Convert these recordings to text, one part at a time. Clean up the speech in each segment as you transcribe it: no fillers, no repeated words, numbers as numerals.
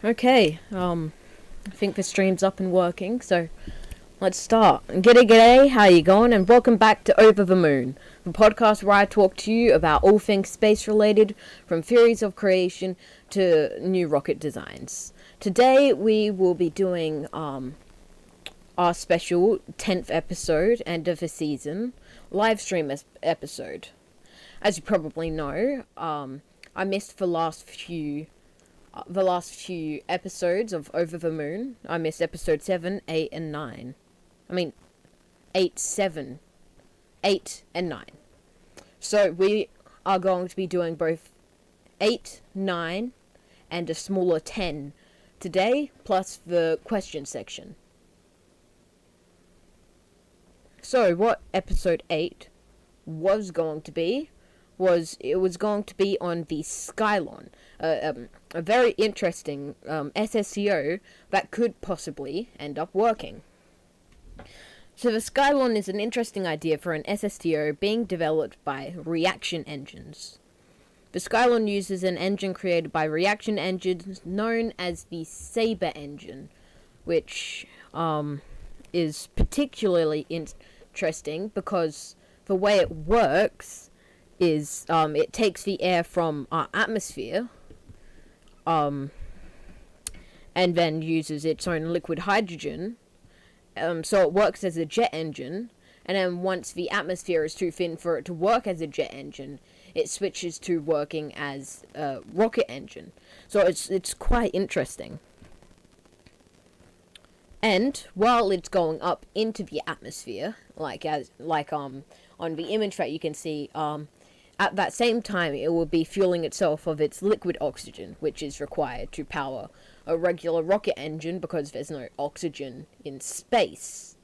Okay, I think the stream's up and working, so let's start. G'day, how you going? And welcome back to Over the Moon, the podcast where I talk to you about all things space related, from theories of creation to new rocket designs. Today we will be doing our special 10th episode, end of the season, live stream episode. As you probably know, I missed the last few episodes of Over the Moon. I missed episode 7, 8, and 9. I mean, 8, 7, 8, and 9. So we are going to be doing both 8, 9, and a smaller 10 today, plus the question section. So what episode 8 was going to be was going to be on the Skylon, a very interesting SSTO that could possibly end up working. So the Skylon is an interesting idea for an SSTO being developed by reaction engines. The Skylon uses an engine created by reaction engines known as the Saber engine, which is particularly interesting because the way it works is it takes the air from our atmosphere and then uses its own liquid hydrogen, so it works as a jet engine, and then once the atmosphere is too thin for it to work as a jet engine, it switches to working as a rocket engine. So it's quite interesting. And while it's going up into the atmosphere, on the image that you can see, at that same time it will be fueling itself of its liquid oxygen, which is required to power a regular rocket engine because there's no oxygen in space.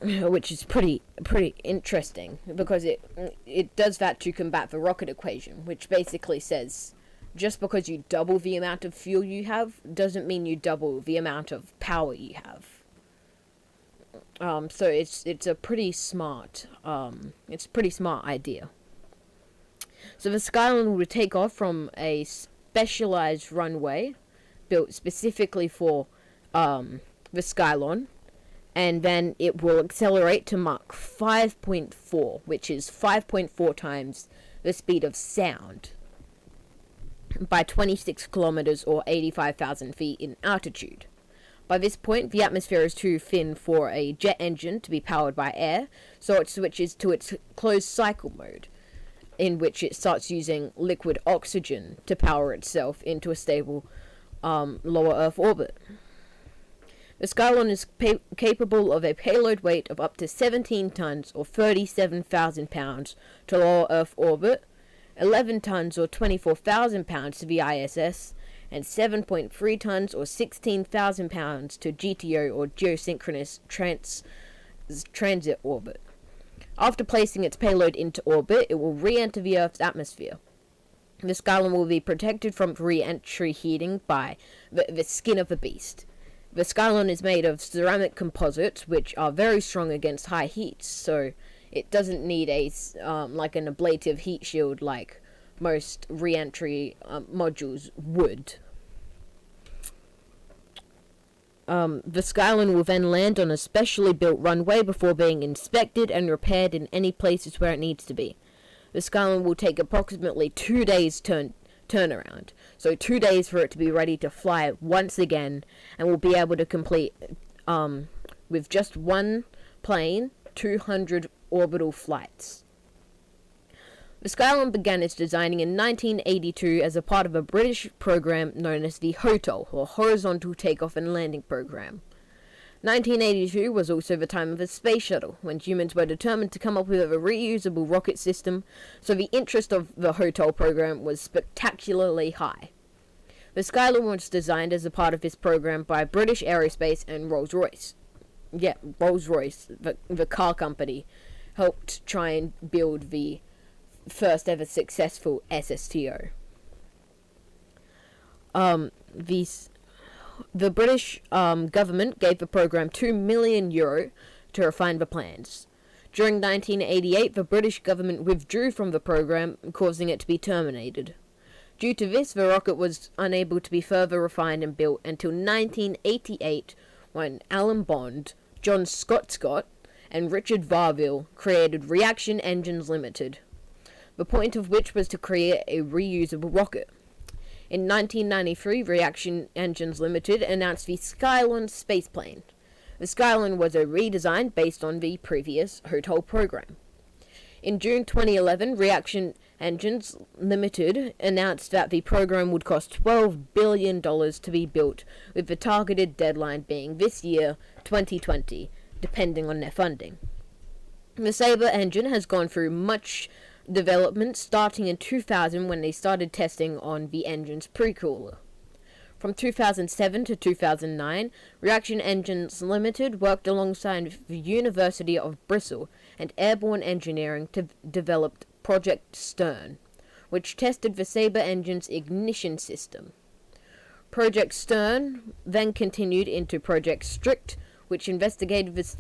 Which is pretty interesting because it does that to combat the rocket equation, which basically says just because you double the amount of fuel you have doesn't mean you double the amount of power you have. So it's a pretty smart idea. So the Skylon will take off from a specialized runway built specifically for the Skylon, and then it will accelerate to Mach 5.4, which is 5.4 times the speed of sound, by 26 kilometers or 85,000 feet in altitude. By this point, the atmosphere is too thin for a jet engine to be powered by air, so it switches to its closed cycle mode, in which it starts using liquid oxygen to power itself into a stable lower Earth orbit. The Skylon is capable of a payload weight of up to 17 tons or 37,000 pounds to lower Earth orbit, 11 tons or 24,000 pounds to the ISS, and 7.3 tons or 16,000 pounds to GTO or geosynchronous transit orbit. After placing its payload into orbit, it will re-enter the Earth's atmosphere. The Skylon will be protected from re-entry heating by the skin of the beast. The Skylon is made of ceramic composites, which are very strong against high heats, so it doesn't need like an ablative heat shield like most re-entry modules would. The Skylon will then land on a specially built runway before being inspected and repaired in any places where it needs to be. The Skylon will take approximately 2 days turnaround, so 2 days for it to be ready to fly once again, and will be able to complete, with just one plane, 200 orbital flights. The Skylon began its designing in 1982 as a part of a British program known as the HOTO, or Horizontal Takeoff and Landing Program. 1982 was also the time of the space shuttle, when humans were determined to come up with a reusable rocket system, so the interest of the HOTO program was spectacularly high. The Skylon was designed as a part of this program by British Aerospace and Rolls-Royce. Yeah, Rolls-Royce, the car company, helped try and build the first ever successful SSTO. The British government gave the program €2 million to refine the plans. During 1988, the British government withdrew from the program, causing it to be terminated. Due to this, the rocket was unable to be further refined and built until 1988, when Alan Bond, John Scott, and Richard Varville created Reaction Engines Limited, the point of which was to create a reusable rocket. In 1993, Reaction Engines Limited announced the Skylon spaceplane. The Skylon was a redesign based on the previous HOTOL program. In June 2011, Reaction Engines Limited announced that the program would cost $12 billion to be built, with the targeted deadline being this year, 2020, depending on their funding. The Sabre engine has gone through much development, starting in 2000 when they started testing on the engine's precooler. From 2007 to 2009, Reaction Engines Limited worked alongside the University of Bristol and Airborne Engineering to develop Project Stern, which tested the Sabre engine's ignition system. Project Stern then continued into Project Strict, which investigated the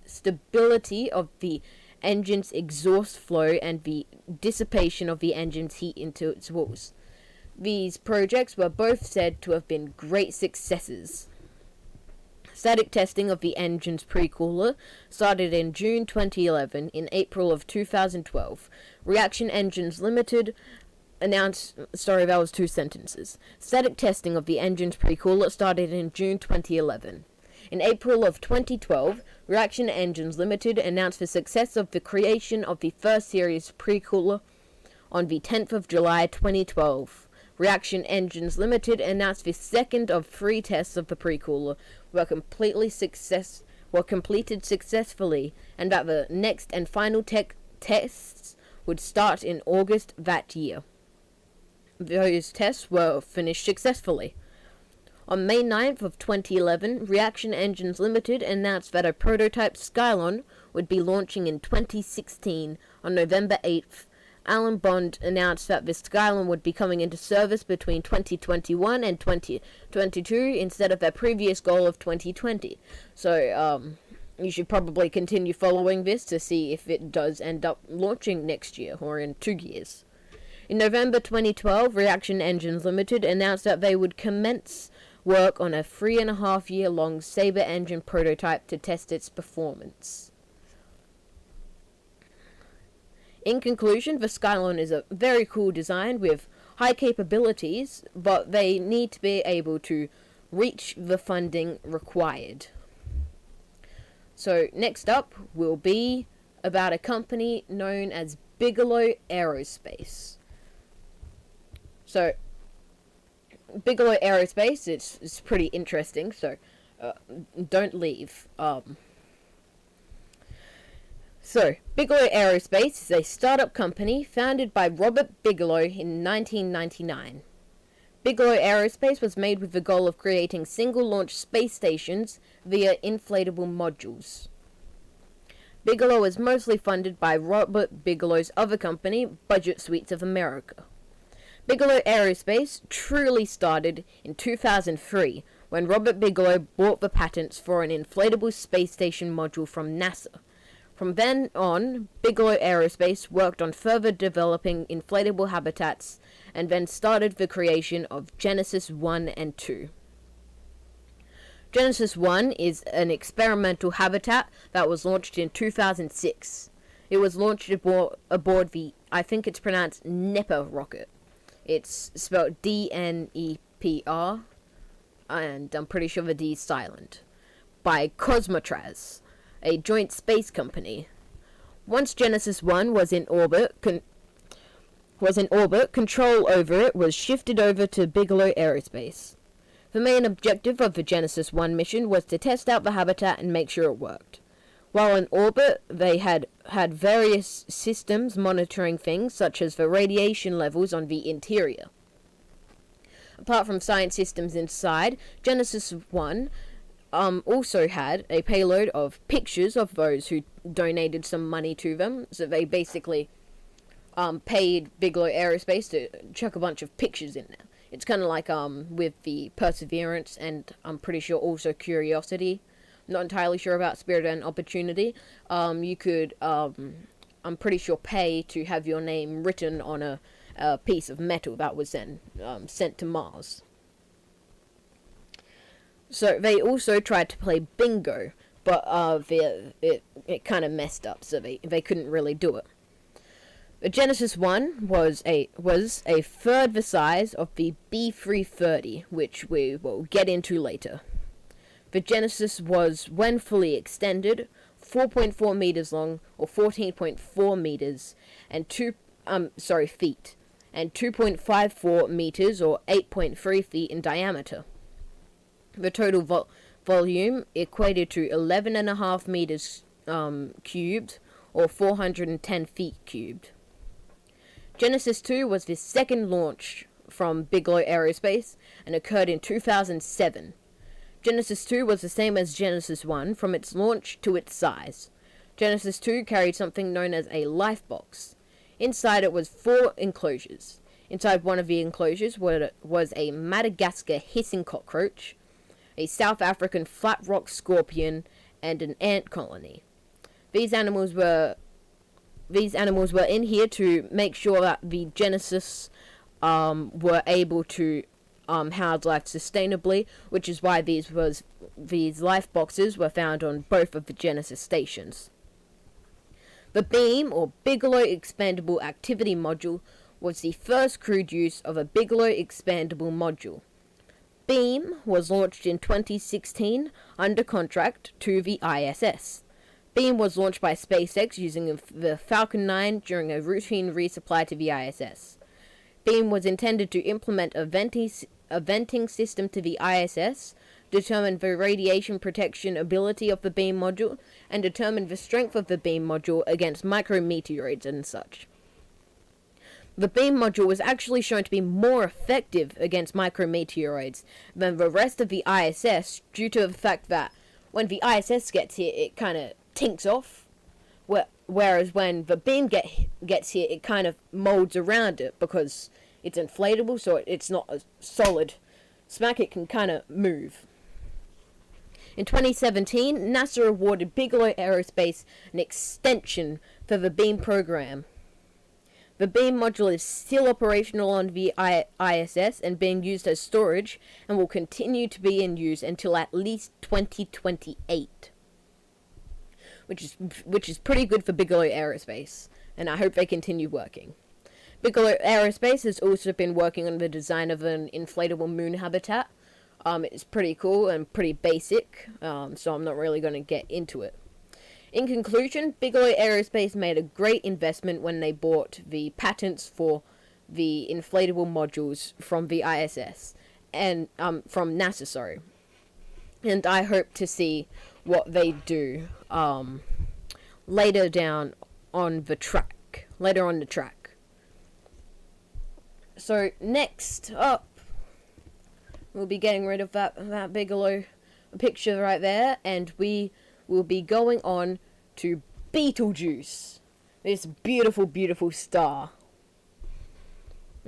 stability of the engine's exhaust flow and the dissipation of the engine's heat into its walls. These projects were both said to have been great successes. Static testing of the engine's precooler started in June 2011. In April of 2012, Reaction Engines Limited announced... Sorry, that was two sentences. Static testing of the engine's precooler started in June 2011. In April of 2012, Reaction Engines Limited announced the success of the creation of the first series precooler on the 10th of July 2012. Reaction Engines Limited announced the second of 3 tests of the precooler were completed successfully, and that the next and final tests would start in August that year. Those tests were finished successfully. On May 9th of 2011, Reaction Engines Limited announced that a prototype Skylon would be launching in 2016. On November 8th, Alan Bond announced that the Skylon would be coming into service between 2021 and 2022 instead of their previous goal of 2020. So, you should probably continue following this to see if it does end up launching next year or in 2 years. In November 2012, Reaction Engines Limited announced that they would commence work on a 3.5-year-long Sabre engine prototype to test its performance. In conclusion, the Skylon is a very cool design with high capabilities, but they need to be able to reach the funding required. So next up will be about a company known as Bigelow Aerospace. So Bigelow Aerospace, it's pretty interesting, so don't leave. So, Bigelow Aerospace is a startup company founded by Robert Bigelow in 1999. Bigelow Aerospace was made with the goal of creating single-launch space stations via inflatable modules. Bigelow is mostly funded by Robert Bigelow's other company, Budget Suites of America. Bigelow Aerospace truly started in 2003, when Robert Bigelow bought the patents for an inflatable space station module from NASA. From then on, Bigelow Aerospace worked on further developing inflatable habitats and then started the creation of Genesis 1 and 2. Genesis 1 is an experimental habitat that was launched in 2006. It was launched aboard the, I think it's pronounced NEPR rocket. It's spelled DNEPR, and I'm pretty sure the D is silent, by Cosmotraz, a joint space company. Once Genesis 1 was in orbit, control over it was shifted over to Bigelow Aerospace. The main objective of the Genesis 1 mission was to test out the habitat and make sure it worked. While in orbit, they had various systems monitoring things such as the radiation levels on the interior. Apart from science systems inside, Genesis 1 also had a payload of pictures of those who donated some money to them. So they basically paid Bigelow Aerospace to chuck a bunch of pictures in there. It's kind of like with the Perseverance and I'm pretty sure also Curiosity. Not entirely sure about Spirit and Opportunity. You could, I'm pretty sure, pay to have your name written on a a piece of metal that was then sent to Mars. So they also tried to play bingo, but it kind of messed up, so they couldn't really do it. The Genesis 1 was a third the size of the B330, which we will get into later. The Genesis was, when fully extended, 4.4 meters long, or 14.4 meters, and feet, and 2.54 meters, or 8.3 feet in diameter. The total volume equated to 11.5 meters cubed, or 410 feet cubed. Genesis 2 was the second launch from Bigelow Aerospace and occurred in 2007. Genesis 2 was the same as Genesis 1 from its launch to its size. Genesis 2 carried something known as a life box. Inside it was 4 enclosures. Inside one of the enclosures was a Madagascar hissing cockroach, a South African flat rock scorpion, and an ant colony. These animals were in here to make sure that the Genesis were able to house life sustainably, which is why these life boxes were found on both of the Genesis stations. The Beam, or Bigelow Expandable Activity Module, was the first crewed use of a Bigelow Expandable Module. Beam was launched in 2016 under contract to the ISS. Beam was launched by SpaceX using the Falcon 9 during a routine resupply to the ISS. Beam was intended to implement a venting system to the ISS, determine the radiation protection ability of the Beam module, and determine the strength of the Beam module against micrometeoroids and such. The Beam module was actually shown to be more effective against micrometeoroids than the rest of the ISS due to the fact that when the ISS gets here, it kind of tinks off, whereas when the Beam gets here, it kind of molds around it because it's inflatable, so it's not a solid smack, it can kind of move. In 2017, NASA awarded Bigelow Aerospace an extension for the Beam program. The Beam module is still operational on the ISS and being used as storage, and will continue to be in use until at least 2028. Which is pretty good for Bigelow Aerospace, and I hope they continue working. Bigelow Aerospace has also been working on the design of an inflatable moon habitat. It's pretty cool and pretty basic, so I'm not really going to get into it. In conclusion, Bigelow Aerospace made a great investment when they bought the patents for the inflatable modules from the ISS, and from NASA, sorry. And I hope to see what they do later on the track. So next up, we'll be getting rid of that Bigelow picture right there, and we will be going on to Betelgeuse, this beautiful, beautiful star.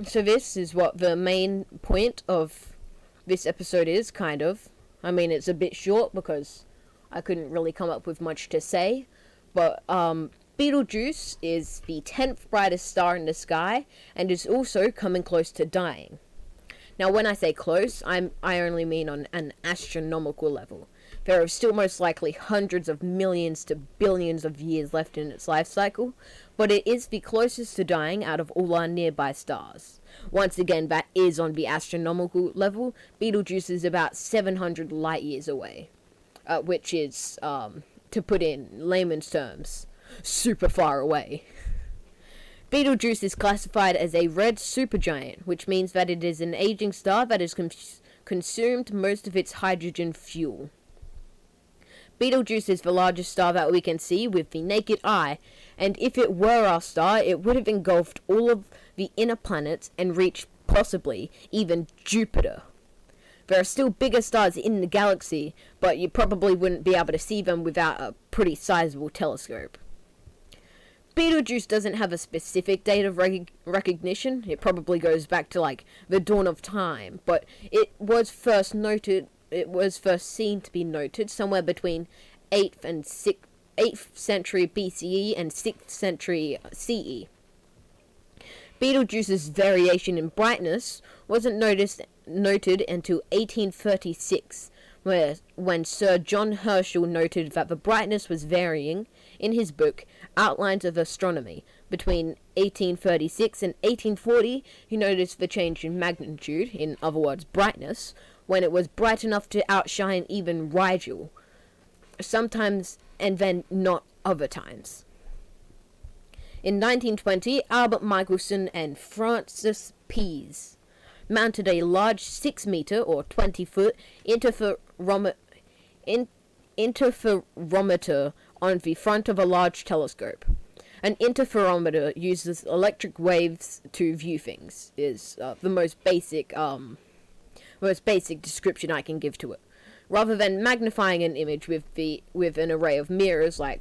So this is what the main point of this episode is, kind of. I mean, it's a bit short because I couldn't really come up with much to say, but Betelgeuse is the 10th brightest star in the sky, and is also coming close to dying. Now, when I say close, I only mean on an astronomical level. There are still most likely hundreds of millions to billions of years left in its life cycle, but it is the closest to dying out of all our nearby stars. Once again, that is on the astronomical level. Betelgeuse is about 700 light years away, which is, to put in layman's terms, super far away. Betelgeuse is classified as a red supergiant, which means that it is an aging star that has consumed most of its hydrogen fuel. Betelgeuse is the largest star that we can see with the naked eye, and if it were our star, it would have engulfed all of the inner planets and reached, possibly, even Jupiter. There are still bigger stars in the galaxy, but you probably wouldn't be able to see them without a pretty sizable telescope. Betelgeuse doesn't have a specific date of recognition. It probably goes back to, like, the dawn of time, but it was first seen to be noted somewhere between 8th century BCE and 6th century CE. Betelgeuse's variation in brightness wasn't noted until 1836, when Sir John Herschel noted that the brightness was varying in his book Outlines of Astronomy. Between 1836 and 1840, he noticed the change in magnitude, in other words brightness, when it was bright enough to outshine even Rigel, sometimes and then not other times. In 1920, Albert Michelson and Francis Pease mounted a large 6-meter or 20-foot interferometer on the front of a large telescope. An interferometer uses electric waves to view things, is the most basic description I can give to it. Rather than magnifying an image with an array of mirrors like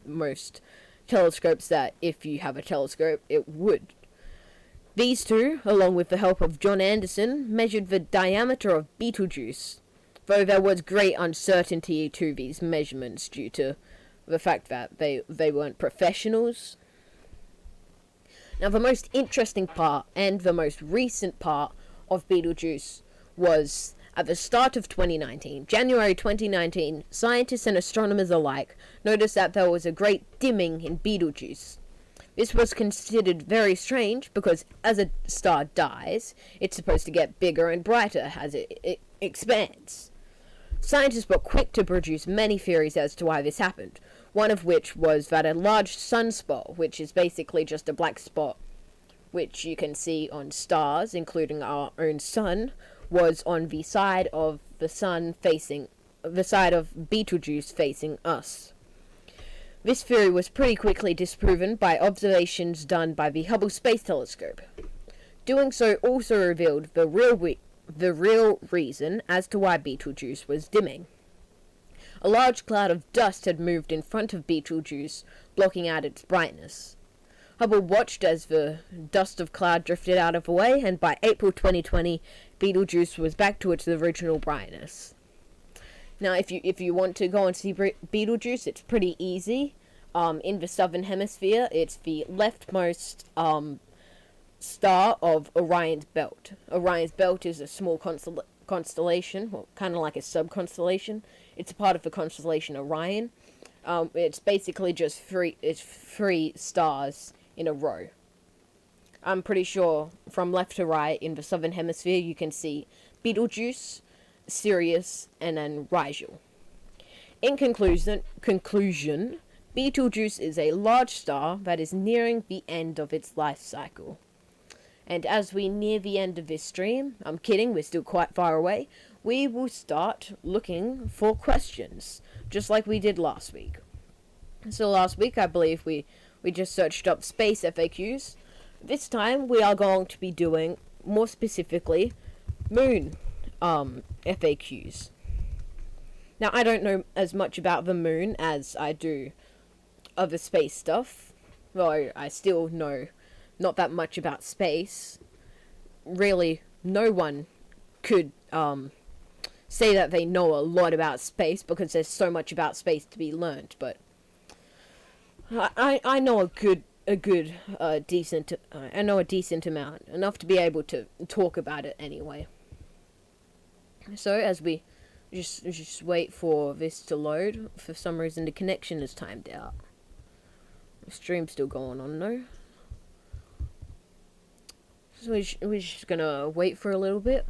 most telescopes that, if you have a telescope, it would. These two, along with the help of John Anderson, measured the diameter of Betelgeuse, though there was great uncertainty to these measurements due to the fact that they weren't professionals. Now, the most interesting part and the most recent part of Betelgeuse was at the start of 2019, January 2019, scientists and astronomers alike noticed that there was a great dimming in Betelgeuse. This was considered very strange because as a star dies, it's supposed to get bigger and brighter as it expands. Scientists were quick to produce many theories as to why this happened, one of which was that a large sunspot, which is basically just a black spot, which you can see on stars, including our own sun, was on the side of the sun facing, the side of Betelgeuse facing us. This theory was pretty quickly disproven by observations done by the Hubble Space Telescope. Doing so also revealed the real reason as to why Betelgeuse was dimming. A large cloud of dust had moved in front of Betelgeuse, blocking out its brightness. Hubble watched as the dust of cloud drifted out of the way, and by April 2020, Betelgeuse was back to its original brightness. Now, if you want to go and see Betelgeuse, it's pretty easy. In the southern hemisphere, it's the leftmost star of Orion's belt. Orion's belt is a small constellation, well, kind of like a sub-constellation. It's a part of the constellation Orion. It's basically just three stars in a row. I'm pretty sure from left to right in the southern hemisphere you can see Betelgeuse, Sirius, and then Rigel. In conclusion, Betelgeuse is a large star that is nearing the end of its life cycle. And as we near the end of this stream, I'm kidding, we're still quite far away, we will start looking for questions, just like we did last week. So last week, I believe we just searched up space FAQs. This time, we are going to be doing, more specifically, moon FAQs. Now, I don't know as much about the moon as I do other space stuff, though I still know not that much about space. Really, no one could say that they know a lot about space because there's so much about space to be learned, but I know a decent amount, enough to be able to talk about it anyway. So as we just wait for this to load, for some reason the connection is timed out. The stream's still going on though. So we're just gonna wait for a little bit.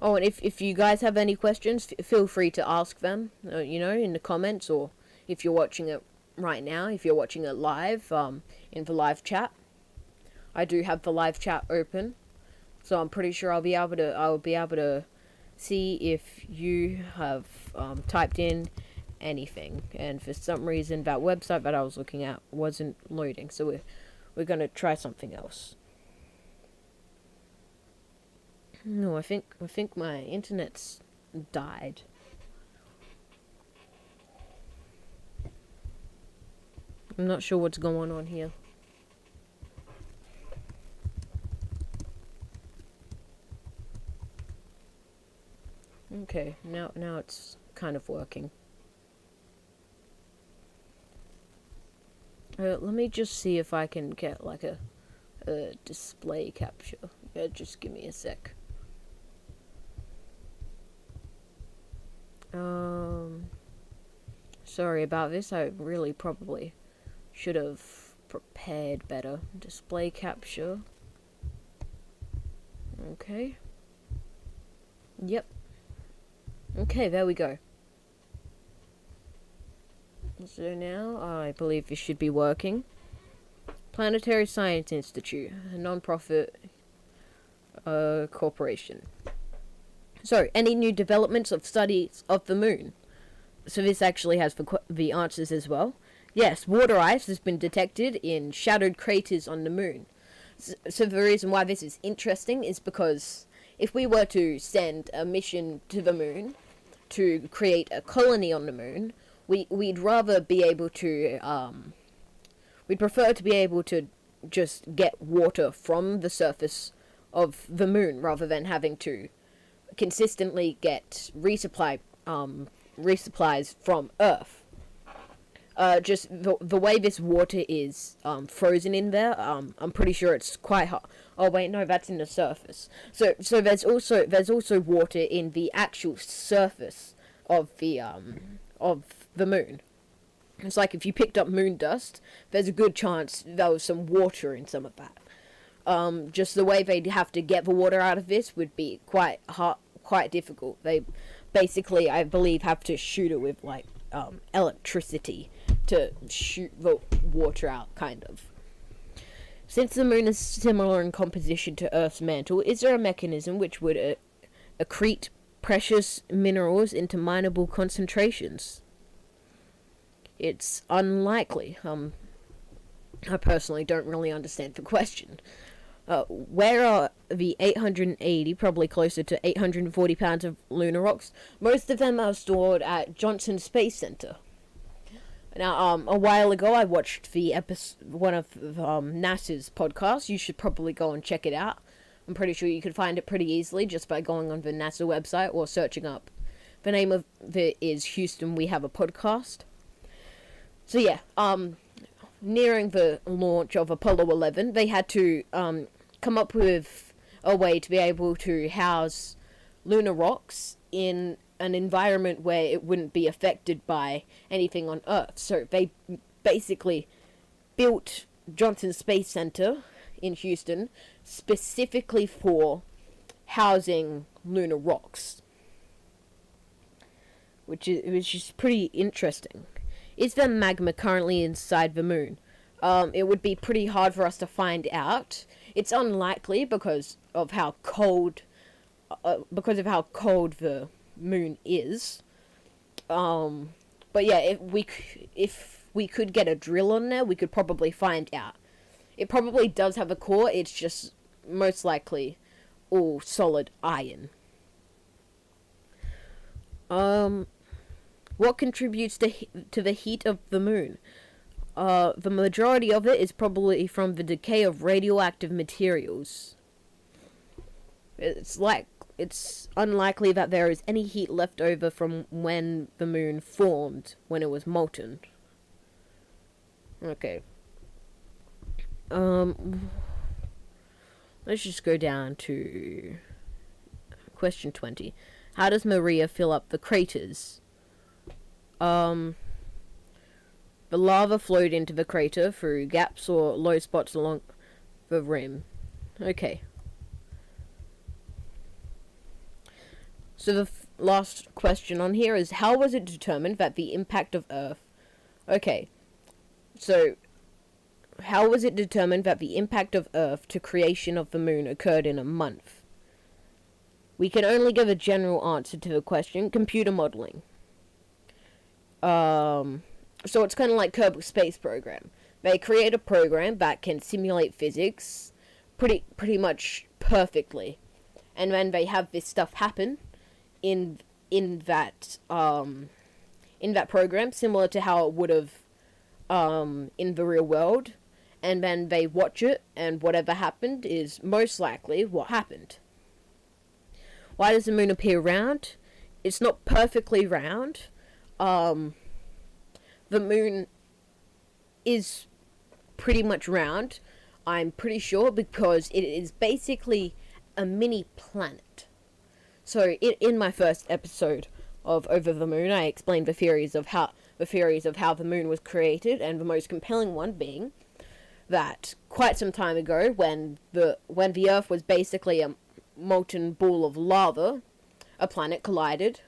Oh, and if you guys have any questions, feel free to ask them, in the comments, or if you're watching it right now, if you're watching it live, in the live chat. I do have the live chat open, so I'm pretty sure I'll be able to see if you have typed in anything. And for some reason, that website that I was looking at wasn't loading, so we're gonna try something else. No, I think my internet's died. I'm not sure what's going on here. Okay, now it's kind of working. Let me just see if I can get like a display capture. Just give me a sec. Sorry about this. I really probably should have prepared better. Display capture. Okay. Yep. Okay, there we go. So now I believe this should be working. Planetary Science Institute, a non-profit corporation. So, any new developments of studies of the moon? So this actually has the answers as well. Yes, water ice has been detected in shadowed craters on the moon. So the reason why this is interesting is because if we were to send a mission to the moon to create a colony on the moon, we'd rather be able to we'd prefer to be able to just get water from the surface of the moon rather than having to consistently get resupplies from Earth. Just the way this water is frozen in there, I'm pretty sure it's quite hot. Oh wait, no, that's in the surface. So there's also water in the actual surface of the moon. It's like if you picked up moon dust, there's a good chance there was some water in some of that. Just the way they'd have to get the water out of this would be quite hard, quite difficult. They basically, I believe, have to shoot it with like electricity to shoot the water out, kind of. Since the moon is similar in composition to Earth's mantle, is there a mechanism which would accrete precious minerals into mineable concentrations? It's unlikely. I personally don't really understand the question. Where are the 880, probably closer to 840 pounds of lunar rocks? Most of them are stored at Johnson Space Center. Now, a while ago, I watched one of NASA's podcasts. You should probably go and check it out. I'm pretty sure you could find it pretty easily just by going on the NASA website or searching up. The name of it is Houston, We Have a Podcast. So yeah, nearing the launch of Apollo 11, they had to come up with a way to be able to house lunar rocks in an environment where it wouldn't be affected by anything on Earth. So they basically built Johnson Space Center in Houston specifically for housing lunar rocks, which is pretty interesting. Is there magma currently inside the moon? It would be pretty hard for us to find out. It's unlikely because of how cold the moon is. But yeah, if we could get a drill on there, we could probably find out. It probably does have a core. It's just most likely all solid iron. What contributes to the heat of the moon? The majority of it is probably from the decay of radioactive materials. It's unlikely that there is any heat left over from when the moon formed, when it was molten. Okay. Let's just go down to question 20. How does Maria fill up the craters? The lava flowed into the crater through gaps or low spots along the rim. Okay. So the last question on here is, how was it determined that the impact of Earth... Okay. So, how was it determined that the impact of Earth to creation of the moon occurred in a month? We can only give a general answer to the question. Computer modeling. So it's kind of like Kerbal Space Program. They create a program that can simulate physics pretty much perfectly, and then they have this stuff happen in that program, similar to how it would have in the real world, and then they watch it, and whatever happened is most likely what happened. Why does the moon appear round? It's not perfectly round. The moon is pretty much round. I'm pretty sure because it is basically a mini planet. So in my first episode of Over the Moon, I explained the theories of how the moon was created, and the most compelling one being that quite some time ago, when the Earth was basically a molten ball of lava, a planet collided,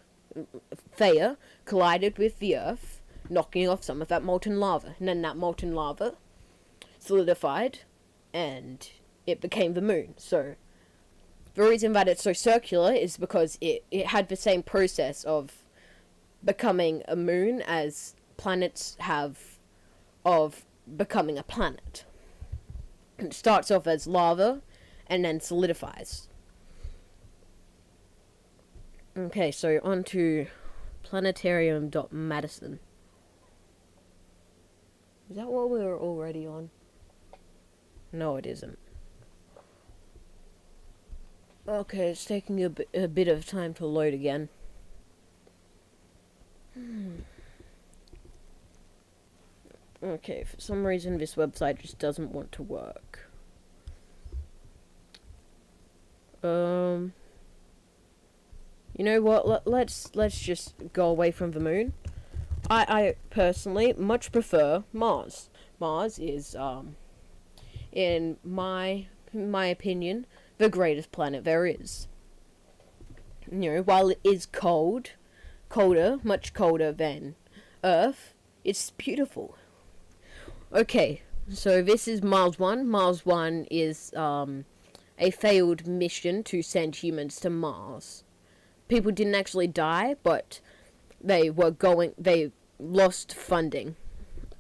Theia collided with the Earth, knocking off some of that molten lava, and then that molten lava solidified, and it became the moon. So the reason that it's so circular is because it had the same process of becoming a moon as planets have of becoming a planet. It starts off as lava and then solidifies. Okay, so on to planetarium.madison. Is that what we were already on? No, it isn't. Okay, it's taking a bit of time to load again. Okay, for some reason this website just doesn't want to work. You know what? Let's just go away from the moon. I personally much prefer Mars. Mars is in my opinion, the greatest planet there is. You know, while it is colder, much colder than Earth, it's beautiful. Okay, so this is Mars 1. Mars 1 is a failed mission to send humans to Mars. People didn't actually die, but they lost funding,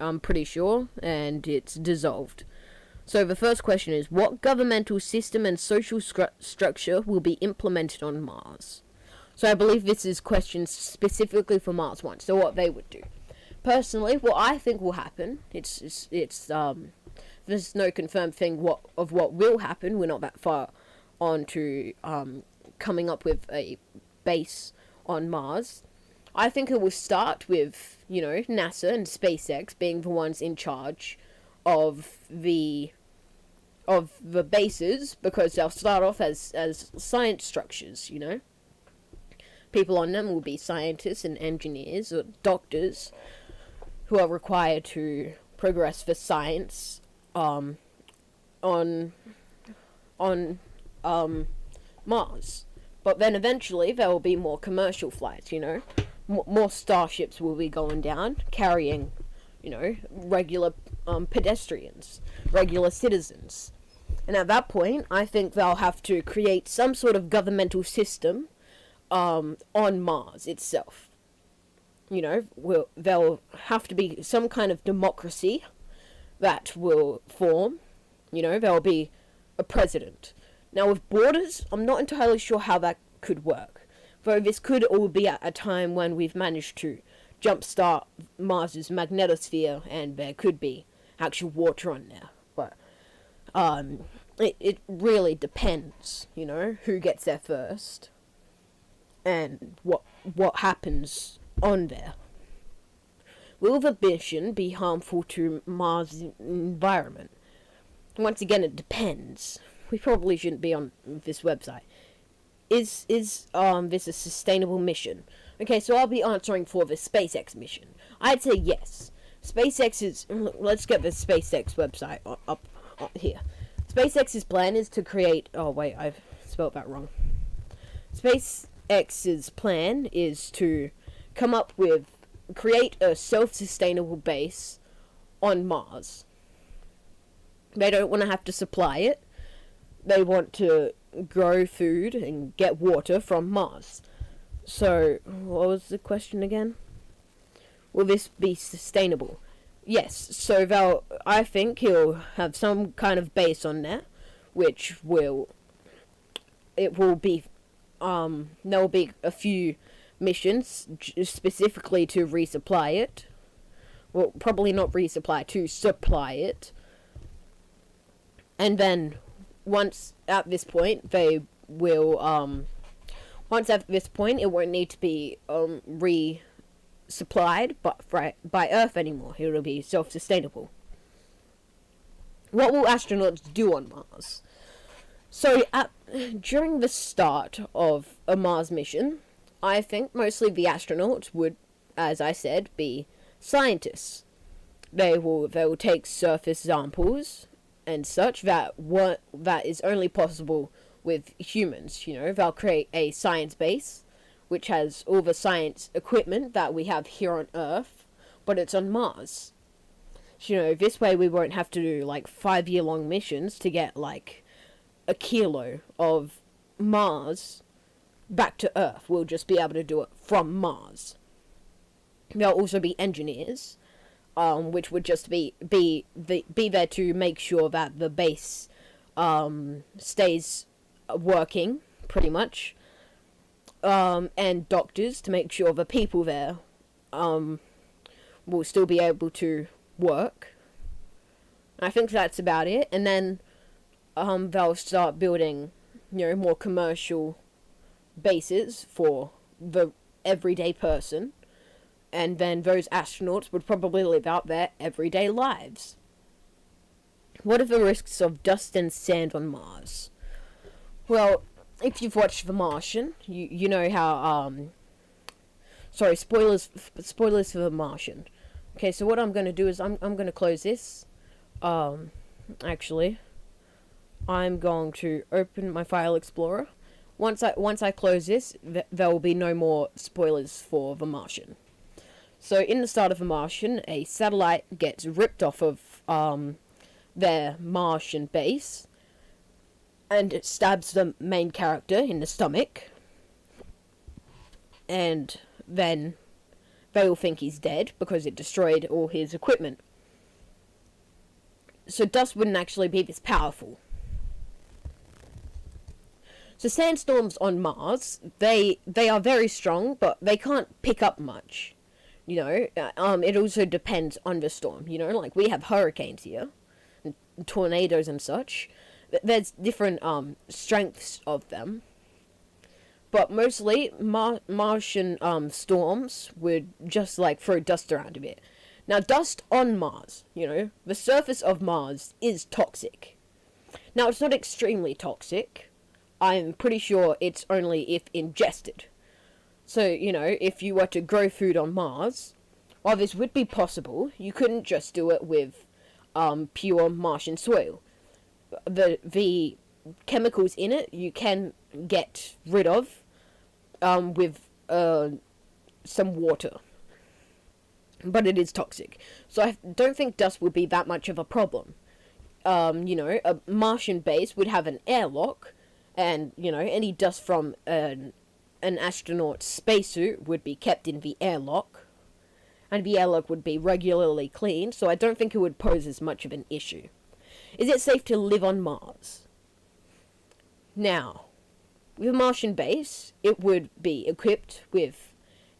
I'm pretty sure, and it's dissolved. So the first question is, what governmental system and social structure will be implemented on Mars? So I believe this is questions specifically for Mars 1, so what they would do. Personally, what I think will happen, there's no confirmed thing of what will happen. We're not that far on to coming up with a base on Mars. I think it will start with, NASA and SpaceX being the ones in charge of the bases, because they'll start off as science structures, People on them will be scientists and engineers or doctors who are required to progress the science on Mars. But then eventually there will be more commercial flights, more starships will be going down, carrying, regular pedestrians, regular citizens. And at that point, I think they'll have to create some sort of governmental system on Mars itself. There'll have to be some kind of democracy that will form. There'll be a president. Now, with borders, I'm not entirely sure how that could work. Though this could all be at a time when we've managed to jumpstart Mars's magnetosphere, and there could be actual water on there. But it really depends, who gets there first, and what happens on there. Will the mission be harmful to Mars' environment? Once again, it depends. We probably shouldn't be on this website. Is this a sustainable mission? Okay, so I'll be answering for the SpaceX mission. I'd say yes. SpaceX is... Let's get the SpaceX website up here. SpaceX's plan is to create... Oh, wait, I've spelled that wrong. SpaceX's plan is to create a self-sustainable base on Mars. They don't want to have to supply it. They want to grow food and get water from Mars. So, what was the question again? Will this be sustainable? Yes, so I think he'll have some kind of base on there, which will be, there'll be a few missions specifically to resupply it. Well, probably not resupply, to supply it. And then, once at this point, it won't need to be resupplied by Earth anymore. It'll be self-sustainable. What will astronauts do on Mars? So, during the start of a Mars mission, I think mostly the astronauts would, as I said, be scientists. They will take surface samples and such that is only possible with humans. They'll create a science base, which has all the science equipment that we have here on Earth, but it's on Mars. This way we won't have to do like 5-year long missions to get like a kilo of Mars back to Earth. We'll just be able to do it from Mars. There'll also be engineers, which would just be there to make sure that the base stays working, pretty much. And doctors to make sure the people there will still be able to work. I think that's about it. And then they'll start building, more commercial bases for the everyday person. And then those astronauts would probably live out their everyday lives. What are the risks of dust and sand on Mars? Well, if you've watched The Martian, you know how, sorry, spoilers for The Martian. Okay, so what I'm going to do is I'm going to close this. Actually, I'm going to open my file explorer. Once I close this, there will be no more spoilers for The Martian. So in the start of The Martian, a satellite gets ripped off of their Martian base, and it stabs the main character in the stomach, and then they will think he's dead because it destroyed all his equipment. So dust wouldn't actually be this powerful. So sandstorms on Mars, they are very strong, but they can't pick up much. It also depends on the storm. Like we have hurricanes here, and tornadoes and such. There's different strengths of them, but mostly Martian storms would just like throw dust around a bit. Now, dust on Mars, the surface of Mars is toxic. Now, it's not extremely toxic. I'm pretty sure it's only if ingested. So, if you were to grow food on Mars, while this would be possible, you couldn't just do it with pure Martian soil. The chemicals in it you can get rid of with some water. But it is toxic. So I don't think dust would be that much of a problem. A Martian base would have an airlock, and, any dust from an astronaut's spacesuit would be kept in the airlock, and the airlock would be regularly cleaned, so I don't think it would pose as much of an issue. Is it safe to live on Mars? Now, with a Martian base, it would be equipped with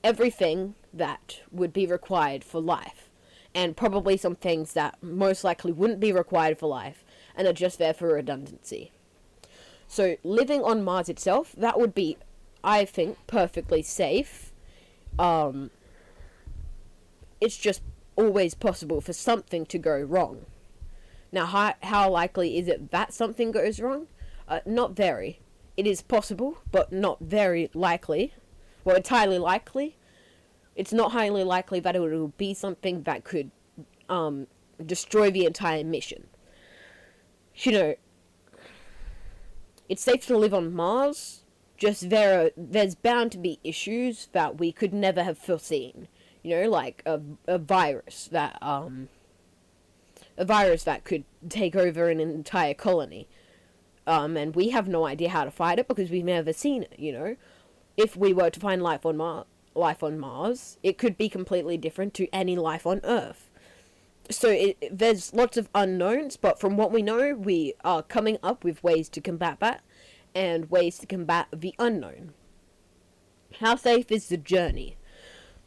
everything that would be required for life, and probably some things that most likely wouldn't be required for life, and are just there for redundancy. So, living on Mars itself, that would be, I think, perfectly safe. It's just always possible for something to go wrong. Now, how likely is it that something goes wrong? Not very. It is possible, but not very likely. Well, it's highly likely. It's not highly likely that it will be something that could destroy the entire mission. It's safe to live on Mars, just there's bound to be issues that we could never have foreseen. Like a virus that could take over an entire colony. And we have no idea how to fight it because we've never seen it, If we were to find life on Mars, it could be completely different to any life on Earth. So there's lots of unknowns, but from what we know, we are coming up with ways to combat that, and ways to combat the unknown. How safe is the journey?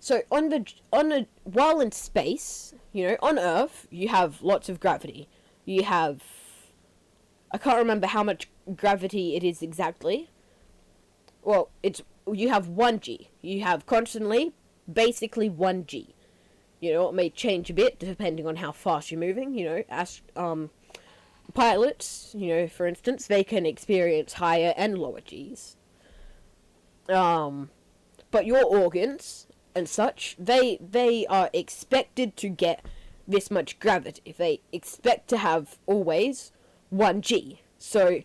So while in space, on Earth, you have lots of gravity. I can't remember how much gravity it is exactly. Well, you have 1g. You have constantly, basically 1g. It may change a bit depending on how fast you're moving. pilots, for instance, they can experience higher and lower Gs. But your organs and such, they are expected to get this much gravity. They expect to have always 1 G. So,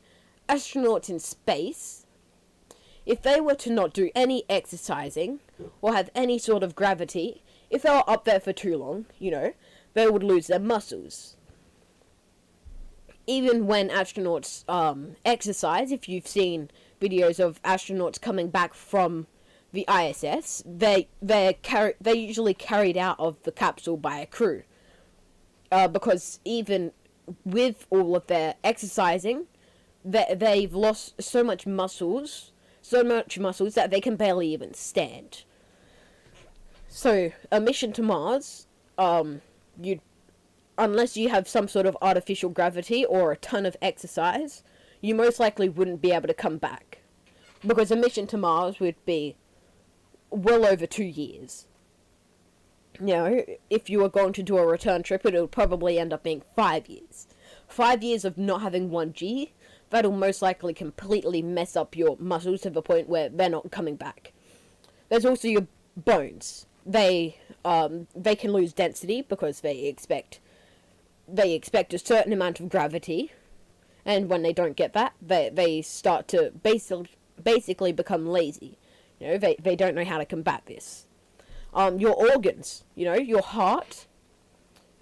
astronauts in space, if they were to not do any exercising or have any sort of gravity, if they were up there for too long, they would lose their muscles. Even when astronauts exercise, if you've seen videos of astronauts coming back from the ISS, they're usually carried out of the capsule by a crew. Because even with all of their exercising, they've lost so much muscles that they can barely even stand. So, a mission to Mars, unless you have some sort of artificial gravity or a ton of exercise, you most likely wouldn't be able to come back. Because a mission to Mars would be well over 2 years. If you were going to do a return trip, it would probably end up being 5 years. 5 years of not having 1G, that'll most likely completely mess up your muscles to the point where they're not coming back. There's also your bones. They can lose density because they expect a certain amount of gravity, and when they don't get that, they start to basically become lazy. They don't know how to combat this. Your organs, your heart,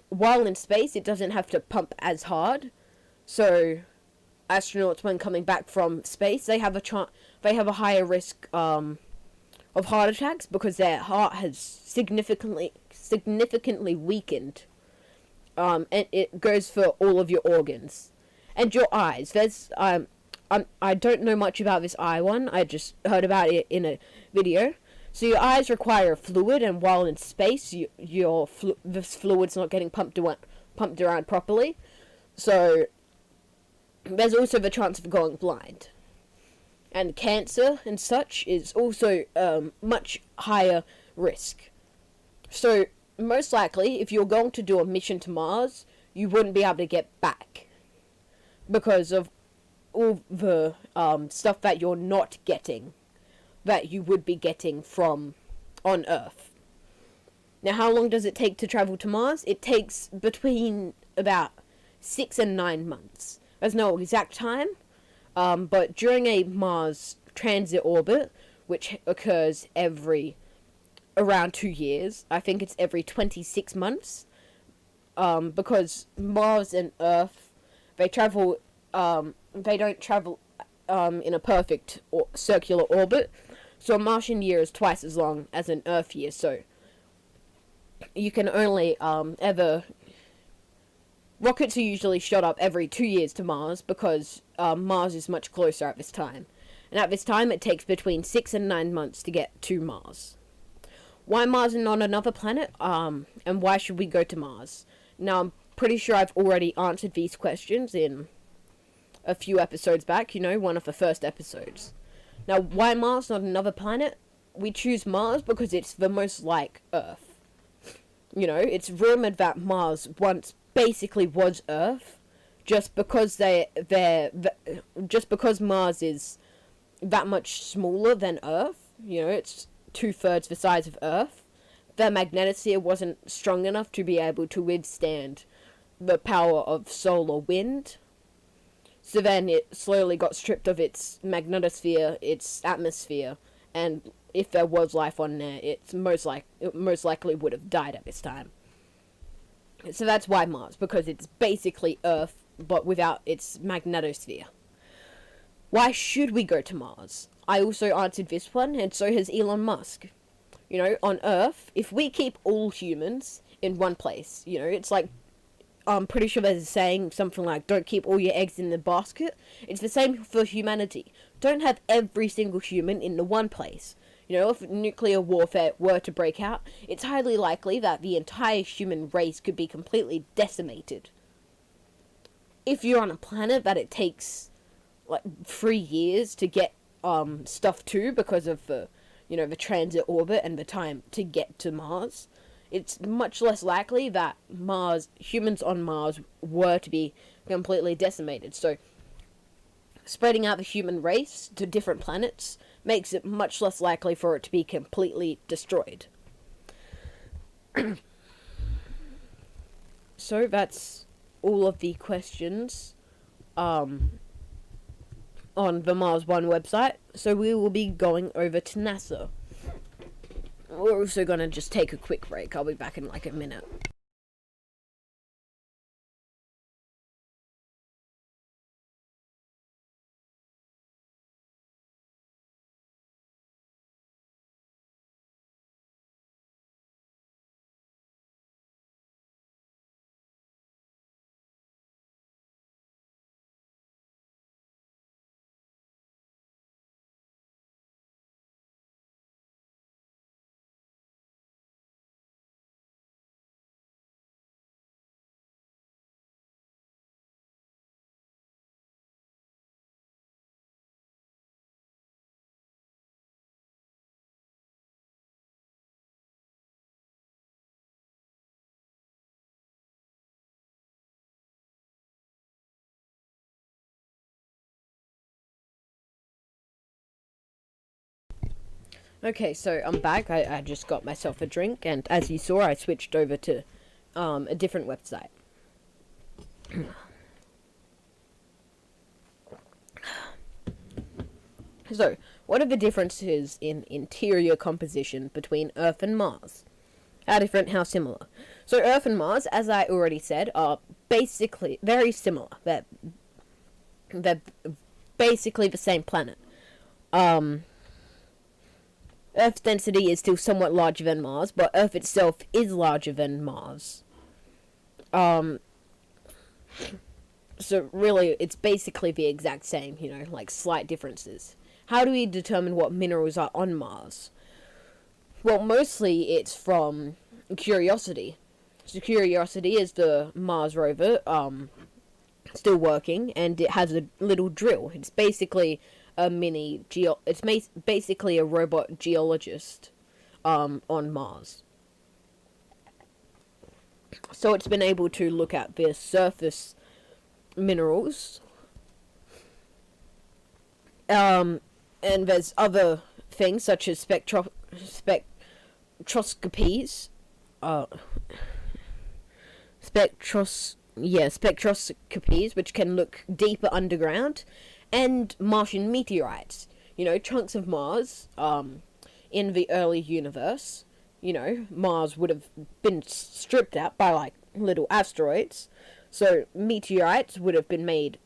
while in space, it doesn't have to pump as hard. So, astronauts, when coming back from space, they have a higher risk of heart attacks because their heart has significantly weakened. And it goes for all of your organs. And your eyes. I don't know much about this eye one. I just heard about it in a video. So your eyes require fluid, and while in space, this fluid's not getting pumped around properly. So there's also the chance of going blind. And cancer and such is also much higher risk. So most likely, if you're going to do a mission to Mars, you wouldn't be able to get back because of all the stuff that you're not getting that you would be getting from on Earth. Now, how long does it take to travel to Mars? It takes between about 6 and 9 months. There's no exact time, but during a Mars transit orbit, which occurs around 2 years, I think it's every 26 months, because Mars and Earth, they don't travel in a perfect circular orbit, so a Martian year is twice as long as an Earth year, so you can only rockets are usually shot up every 2 years to Mars because Mars is much closer at this time. And at this time, it takes between 6 and 9 months to get to Mars. Why Mars and not another planet? And why should we go to Mars? Now, I'm pretty sure I've already answered these questions in a few episodes back, one of the first episodes. Now, why Mars, not another planet? We choose Mars because it's the most like Earth. It's rumored that Mars once basically was Earth, just because Mars is that much smaller than Earth. It's 2/3 the size of Earth. Their magnetosphere wasn't strong enough to be able to withstand the power of solar wind. So then it slowly got stripped of its magnetosphere, its atmosphere, and if there was life on there, it most likely would have died at this time. So that's why Mars, because it's basically Earth, but without its magnetosphere. Why should we go to Mars? I also answered this one, and so has Elon Musk. On Earth, if we keep all humans in one place, it's like, I'm pretty sure there's a saying, something like, don't keep all your eggs in the basket. It's the same for humanity. Don't have every single human in the one place. If nuclear warfare were to break out, it's highly likely that the entire human race could be completely decimated. If you're on a planet that it takes, 3 years to get stuff to because of the transit orbit and the time to get to Mars, it's much less likely that humans on Mars were to be completely decimated. So spreading out the human race to different planets makes it much less likely for it to be completely destroyed. So that's all of the questions on the Mars One website. So we will be going over to NASA. We're also going to just take a quick break. I'll be back in like a minute. Okay, so I'm back. I just got myself a drink, and as you saw, I switched over to a different website. So, what are the differences in interior composition between Earth and Mars? How different, how similar? So, Earth and Mars, as I already said, are basically very similar. They're basically the same planet. Earth's density is still somewhat larger than Mars, but Earth itself is larger than Mars. So really, it's basically the exact same, like slight differences. How do we determine what minerals are on Mars? Well, mostly it's from Curiosity. So Curiosity is the Mars rover, still working, and it has a little drill. It's basically a basically a robot geologist on Mars. So it's been able to look at the surface minerals. And there's other things such as spectroscopies. Spectroscopies, which can look deeper underground, and Martian meteorites. Chunks of Mars, in the early universe. Mars would have been stripped out by, like, little asteroids. So meteorites would have been made,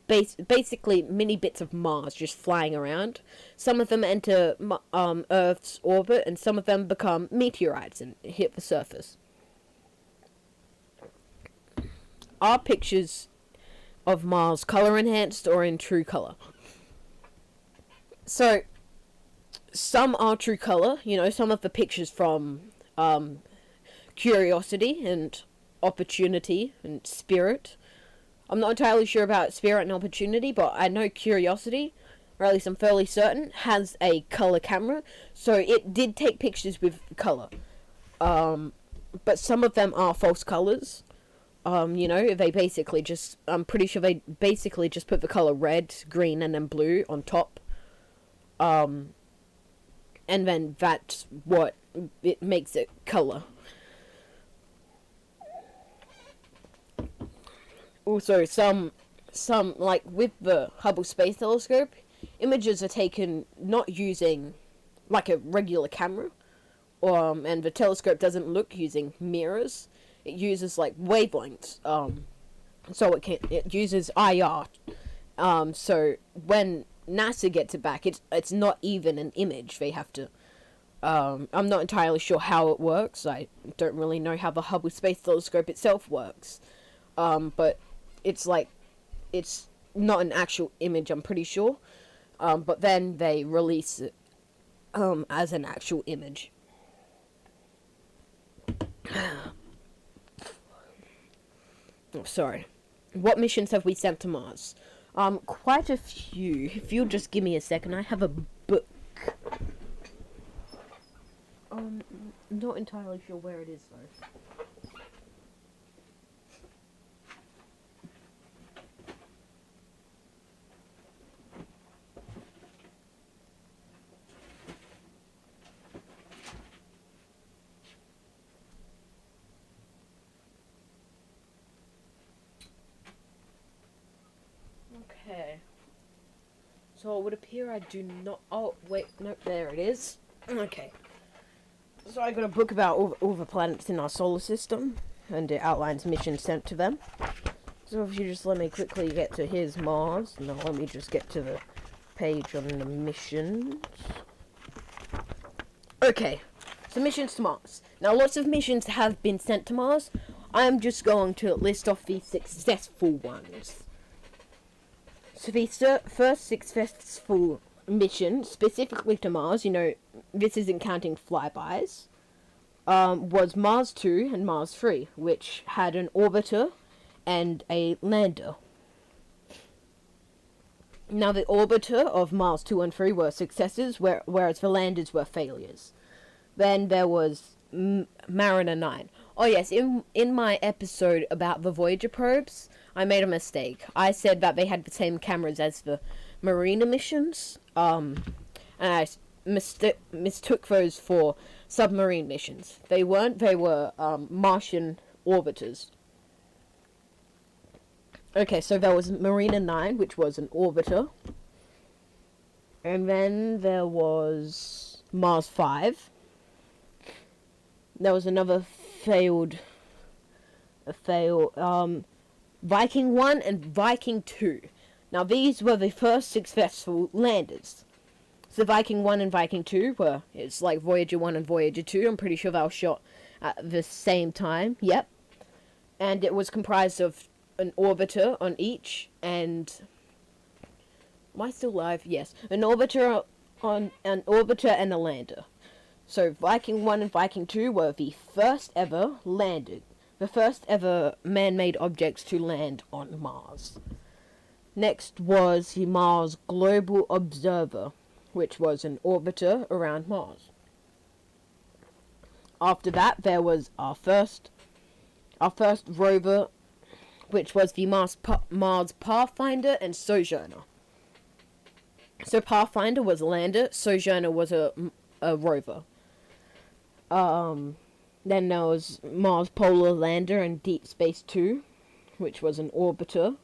basically mini bits of Mars just flying around. Some of them enter Earth's orbit, and some of them become meteorites and hit the surface. Are pictures of Mars color enhanced or in true color? So, some are true color. Some of the pictures from Curiosity and Opportunity and Spirit. I'm not entirely sure about Spirit and Opportunity, but I know Curiosity, or at least I'm fairly certain, has a color camera, so it did take pictures with color. But some of them are false colors. They basically I'm pretty sure they basically just put the color red, green, and then blue on top. And then that's what it makes it color. Also, some like with the Hubble Space Telescope, images are taken not using like a regular camera, and the telescope doesn't look using mirrors. It uses like wavelengths, so it uses IR. So when NASA gets it back, it's not even an image. They have to. I'm not entirely sure how it works. I don't really know how the Hubble Space Telescope itself works. But it's not an actual image, I'm pretty sure. But then they release it as an actual image. Oh, sorry. What missions have we sent to Mars? Quite a few. If you'll just give me a second, I have a book. Not entirely sure where it is though. Okay. So it would appear I do not. Oh wait, no, there it is. Okay. So I got a book about all the planets in our solar system, and it outlines missions sent to them. So if you just let me quickly get to here's Mars, now let me just get to the page on the missions. Okay, so missions to Mars. Now lots of missions have been sent to Mars. I'm just going to list off the successful ones. So the first successful mission, specifically to Mars, you know, this isn't counting flybys, was Mars 2 and Mars 3, which had an orbiter and a lander. Now the orbiter of Mars 2 and 3 were successes, whereas the landers were failures. Then there was Mariner 9. Oh yes, in my episode about the Voyager probes, I made a mistake. I said that they had the same cameras as the Mariner missions, and I mistook those for submarine missions. They weren't, they were Martian orbiters. Okay, so there was Mariner 9, which was an orbiter. And then there was Mars 5. There was another failed Viking 1 and Viking 2. Now these were the first successful landers. So Viking 1 and Viking 2 were, it's like Voyager 1 and Voyager 2. I'm pretty sure they were shot at the same time. Yep. And it was comprised of an orbiter on each, and am I still live? Yes. An orbiter and a lander. So Viking 1 and Viking 2 were the first ever landed. The first ever man-made objects to land on Mars. Next was the Mars Global Observer, which was an orbiter around Mars. After that, there was our first rover, which was the Mars Pathfinder and Sojourner. So Pathfinder was a lander, Sojourner was a rover. Then there was Mars Polar Lander and Deep Space 2, which was an orbiter.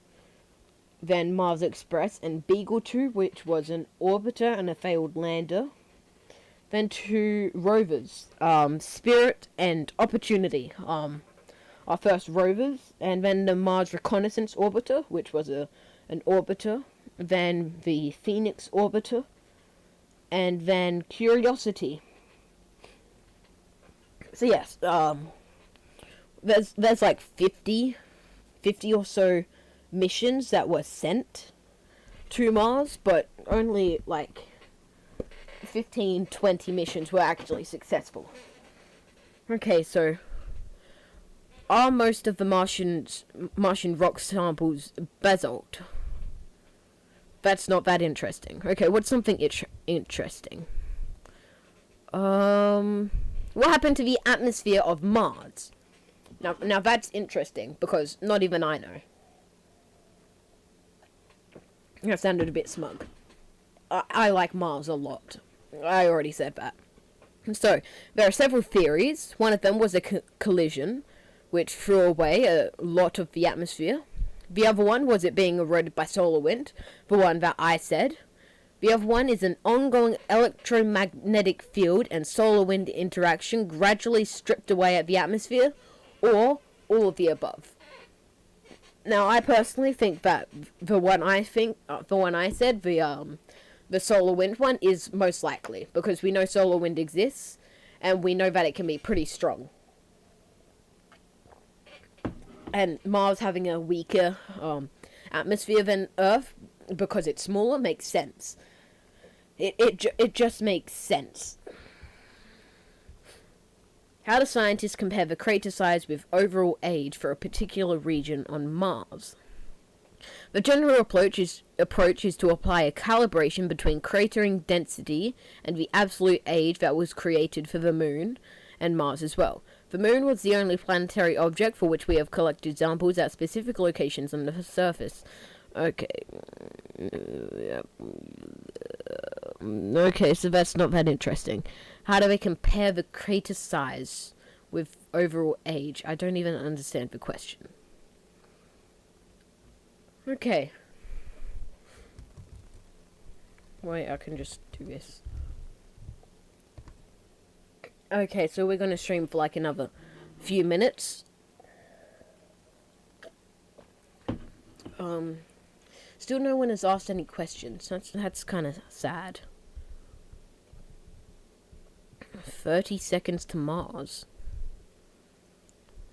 Then Mars Express and Beagle 2, which was an orbiter and a failed lander. Then two rovers, Spirit and Opportunity, our first rovers. And then the Mars Reconnaissance Orbiter, which was an orbiter. Then the Phoenix Orbiter. And then Curiosity. So yes, there's like 50 or so missions that were sent to Mars, but only like 15-20 missions were actually successful. Okay, so are most of the Martian rock samples basalt? That's not that interesting. Okay, what's something interesting? What happened to the atmosphere of Mars? Now that's interesting, because not even I know. That sounded a bit smug. I like Mars a lot. I already said that. So, there are several theories. One of them was a collision, which threw away a lot of the atmosphere. The other one was it being eroded by solar wind, the one that I said. The other one is an ongoing electromagnetic field and solar wind interaction gradually stripped away at the atmosphere, or all of the above. Now, I personally think that the one I said, the solar wind one, is most likely, because we know solar wind exists, and we know that it can be pretty strong. And Mars having a weaker atmosphere than Earth, because it's smaller, makes sense. It just makes sense. How do scientists compare the crater size with overall age for a particular region on Mars? The general approach is to apply a calibration between cratering density and the absolute age that was created for the Moon and Mars as well. The Moon was the only planetary object for which we have collected samples at specific locations on the surface. Okay. Okay, so that's not that interesting. How do they compare the crater size with overall age? I don't even understand the question. Okay. Wait, I can just do this. Okay, so we're gonna stream for like another few minutes. Still no one has asked any questions. That's kind of sad. 30 seconds to Mars.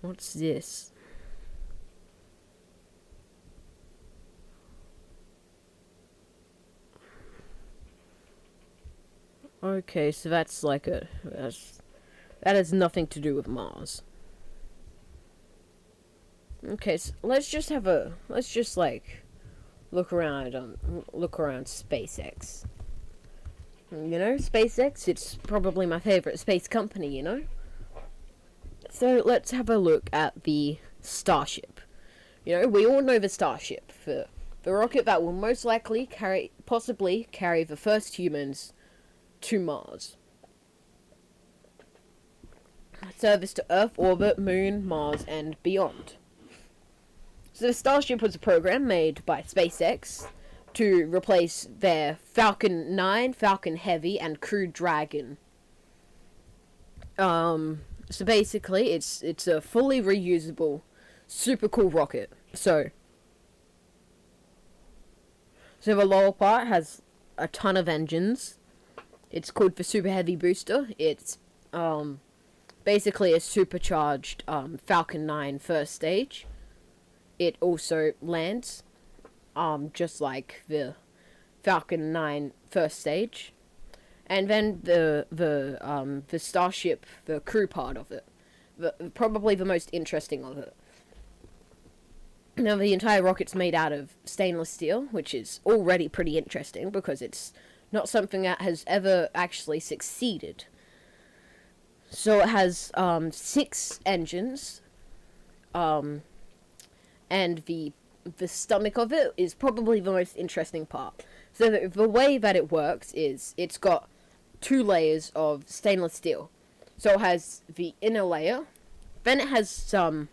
What's this? Okay, so that's like that has nothing to do with Mars. Okay, so let's just like look around SpaceX. You know, SpaceX, it's probably my favorite space company, you know? So let's have a look at the Starship. You know, we all know the Starship, the rocket that will most likely possibly carry the first humans to Mars. Service to Earth, orbit, Moon, Mars, and beyond. So the Starship was a program made by SpaceX to replace their Falcon 9, Falcon Heavy, and Crew Dragon. So basically, it's a fully reusable, super cool rocket. So the lower part has a ton of engines. It's called the Super Heavy Booster. It's basically a supercharged Falcon 9 first stage. It also lands just like the Falcon 9 first stage. And then the Starship, the crew part of it, probably the most interesting of it. Now the entire rocket's made out of stainless steel, which is already pretty interesting because it's not something that has ever actually succeeded. So it has 6 engines, and the stomach of it is probably the most interesting part. So the way that it works is it's got 2 layers of stainless steel. So it has the inner layer, then it has some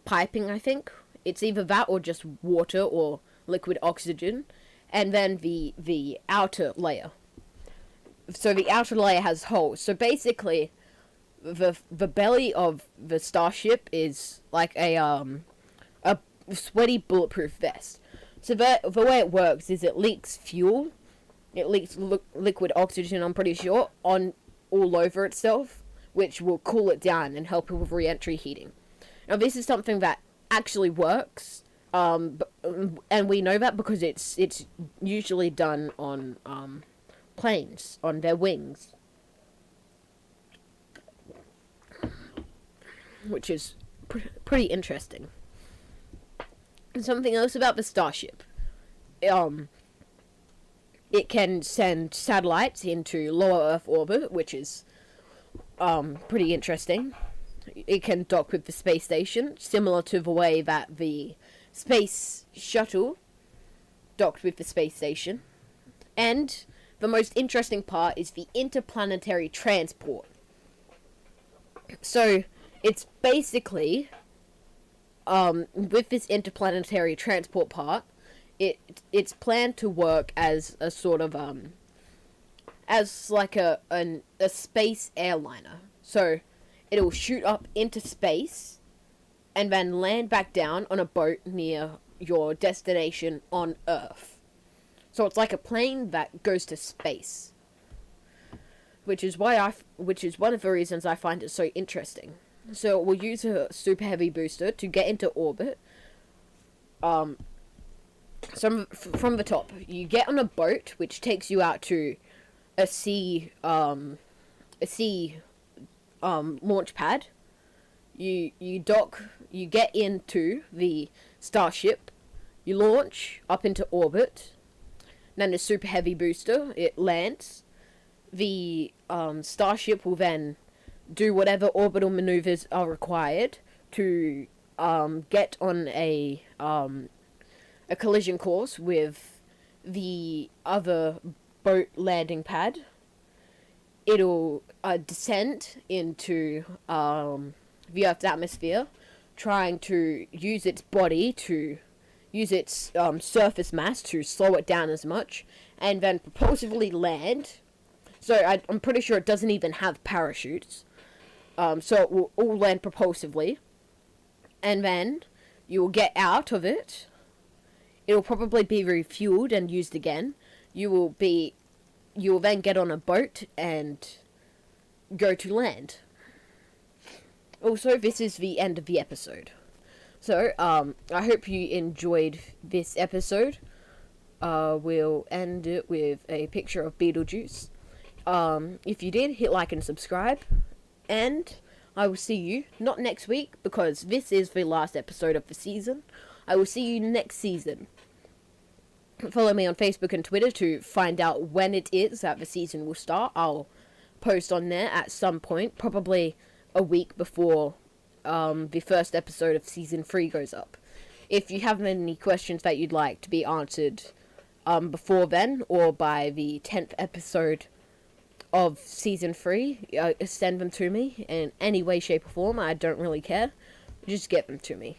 piping, I think. It's either that or just water or liquid oxygen, and then the outer layer. So the outer layer has holes. So basically, the belly of the Starship is like a sweaty bulletproof vest. So the way it works is it leaks fuel. It leaks liquid oxygen, I'm pretty sure, on all over itself, which will cool it down and help it with re-entry heating. Now this is something that actually works, and we know that because it's usually done on planes, on their wings, which is pretty interesting. And something else about the Starship, it can send satellites into lower Earth orbit, which is pretty interesting. It can dock with the space station, similar to the way that the space shuttle docked with the space station. And the most interesting part is the interplanetary transport. So it's basically, with this interplanetary transport part, it's planned to work as a sort of as like a space airliner. So it'll shoot up into space and then land back down on a boat near your destination on Earth. So it's like a plane that goes to space, which is one of the reasons I find it so interesting. So we'll use a super heavy booster to get into orbit. From the top, you get on a boat which takes you out to a sea launch pad. you dock, you get into the starship, you launch up into orbit, then the super heavy booster, it lands. The starship will then do whatever orbital maneuvers are required to get on a collision course with the other boat landing pad. It'll descend into the Earth's atmosphere, trying to use its body to use its surface mass to slow it down as much, and then propulsively land. So I'm pretty sure it doesn't even have parachutes. So it will all land propulsively. And then you will get out of it. It will probably be refueled and used again. You will then get on a boat and go to land. Also, this is the end of the episode. So, I hope you enjoyed this episode. We'll end it with a picture of Beetlejuice. If you did, hit like and subscribe. And I will see you, not next week, because this is the last episode of the season. I will see you next season. Follow me on Facebook and Twitter to find out when it is that the season will start. I'll post on there at some point, probably a week before the first episode of Season 3 goes up. If you have any questions that you'd like to be answered before then, or by the 10th episode of Season 3, send them to me in any way, shape, or form. I don't really care. Just get them to me.